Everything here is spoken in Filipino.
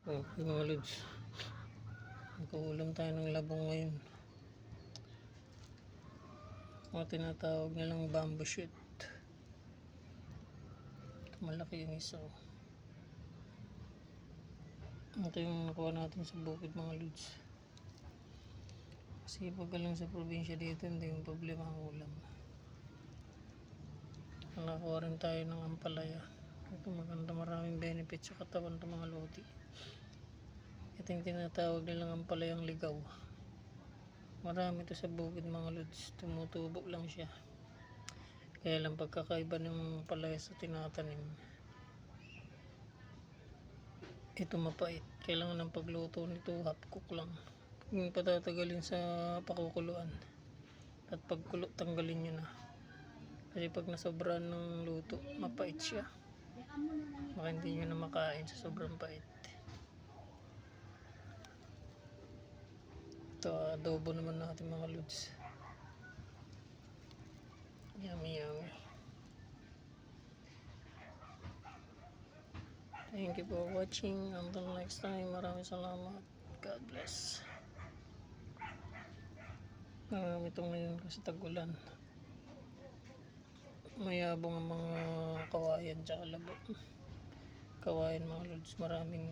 Okay mga lods, nagkuulam tayo ng labong ngayon. Mga tinatawag nilang bamboo shoot. Malaki yung isa. Ito yung nakuha natin sa bukid mga lods. Kasi pag lang sa probinsya dito hindi yung problema ang ulam. Nakakuha rin tayo ng ampalaya. Ito maganda, maraming benefits sa katawan ng mga lodi. Ito yung tinatawag nilang ampalayang ligaw. Marami ito sa bukid mga lods. Tumutubo lang siya. Kaya lang pagkakaiba ng palaya sa tinatanim. Ito mapait. Kailangan ng pagluto nito half cook lang. Yung patatagalin sa pakukuluan. At pagkulo tanggalin nyo na. Kasi pag nasobrahan ng luto, mapait siya. Baka hindi nyo na makain sa sobrang pait. Ito adobo naman natin mga lods. Yummy yummy. Thank you for watching. Until next time, maraming salamat. God bless. Ito ngayon kasi tag-ulan. Mayabong ang mga kawayan tsaka labo. Kawayan mga lods, maraming